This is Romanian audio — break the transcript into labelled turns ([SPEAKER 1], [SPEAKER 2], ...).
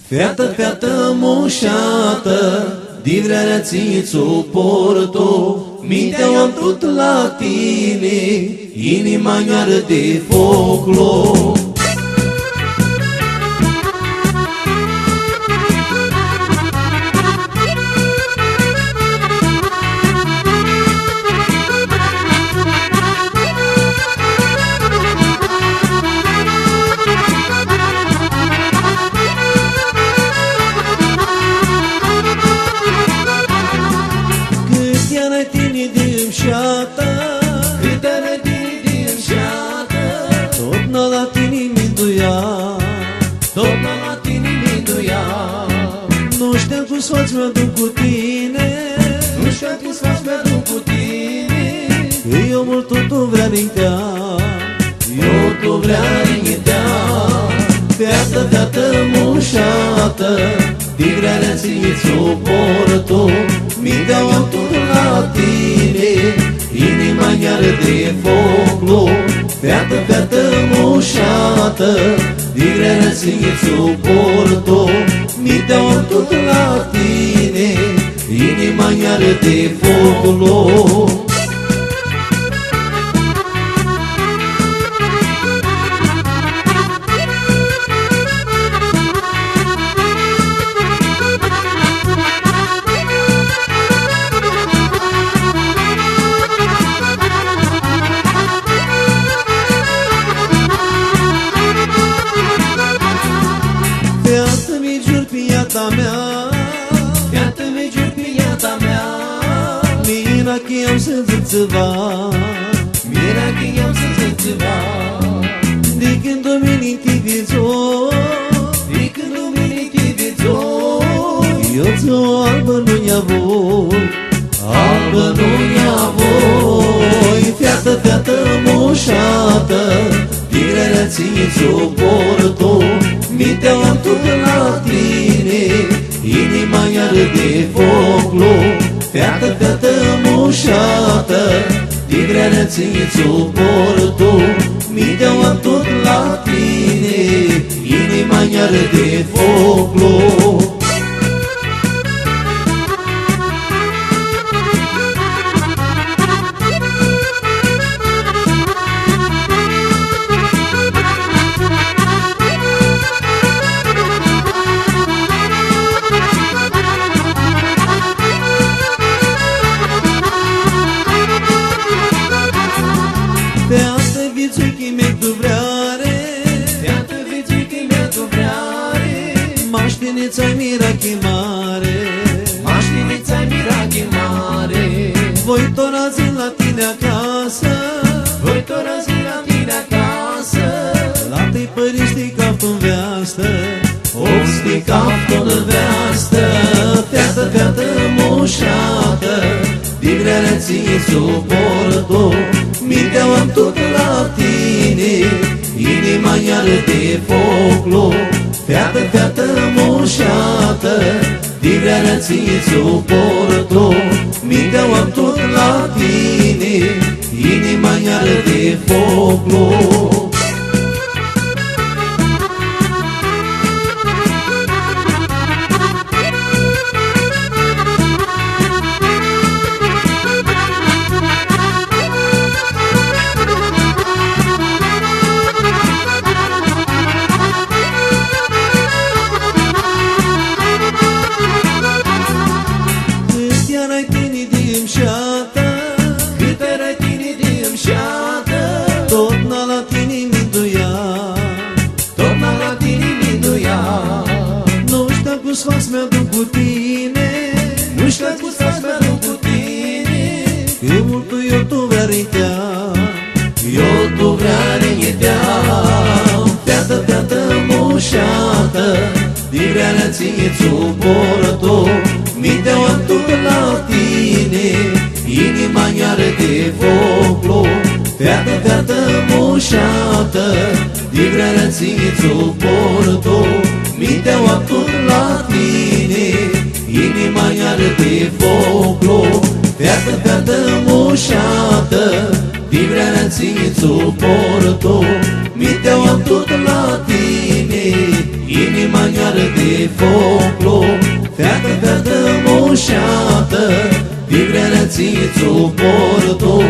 [SPEAKER 1] Fiată, fiată moșată, divrerea ți-ți o porto, mintea o-am tot la tine, inima mi-arde de foclo.
[SPEAKER 2] Câte ne tine șată,
[SPEAKER 1] tot n-a la tine minduia,
[SPEAKER 2] tot la tine minduia.
[SPEAKER 1] nu știu cum să-ți mă duc cu tine,
[SPEAKER 2] Nu știu cum să mă duc cu tine,
[SPEAKER 1] că eu mult tu vrea rintea,
[SPEAKER 2] eu tu vrea rintea.
[SPEAKER 1] fiată, fiată moșată, divrerea ți-ți o porto, mintea o-am tot la tine, inima mi-arde de foclo. Fiată, fiată moșată, divrerea ți-ți o porto, mintea o-am tot la tine, inima mi-arde de foclo. Fiată-mi jur pe iata mea,
[SPEAKER 2] Fiată-mi jur pe iata mea,
[SPEAKER 1] mira că eu să zâțăva,
[SPEAKER 2] mira că eu să zâțăva.
[SPEAKER 1] de când domini ti vizo,
[SPEAKER 2] De când lumini te vizo,
[SPEAKER 1] eu ți-o albă nu-i voi,
[SPEAKER 2] albă nu-i
[SPEAKER 1] voi. Fiată, fiată moșată, tinerea ți-ți o porto, mintea o-am tot la tine, inima mi-arde de foclo. Fiată, fiată moșată, tinerea ți-ți o porto, mintea o-am tot la tine, inima mi-arde de foclo. Fiată vițuichi mi-e duvrare,
[SPEAKER 2] Fiată vițuichi mi-e duvrare,
[SPEAKER 1] maștinița-i mira chimare,
[SPEAKER 2] maștinița-i mira chimare.
[SPEAKER 1] voi tora zi la tine acasă,
[SPEAKER 2] Voi tora zi la tine acasă,
[SPEAKER 1] la tăi păriști caftă-n veastă,
[SPEAKER 2] ofsti caftă-n veastă.
[SPEAKER 1] Fiată, fiată moșată, divrerea ți-ți o porto, mintea o-am tot la tine, inima mi-arde de foclo. Fiată, fiată moșată, divrerea ți-ți o porto, mintea o-am tot la tine, inima mi-arde de foclo. Cât erai tine de-mșată,
[SPEAKER 2] Cât erai tine de-mșată,
[SPEAKER 1] tot n-a la tine minduia,
[SPEAKER 2] tot la tine minduia.
[SPEAKER 1] nu știu cum să mă duc cu tine,
[SPEAKER 2] Nu știu cum să mă duc cu tine,
[SPEAKER 1] că mult eu tu vrea rintea,
[SPEAKER 2] eu tu vrea rintea.
[SPEAKER 1] Fiată, fiată moșată, divrerea ți-ți o porto, mintea o-am tot la tine, inima mi-arde de foclo. Fiată, fiată moșată, divrerea ți-ți o porto, mintea o-am tot la tine, inima mi-arde de foclo. Fiată, fiată moșată, divrerea ți-ți o porto, mintea o-am tot la tine, inima mi-arde
[SPEAKER 2] e folclor, feată, feată moșată, Vigrele ți-ți-o porto.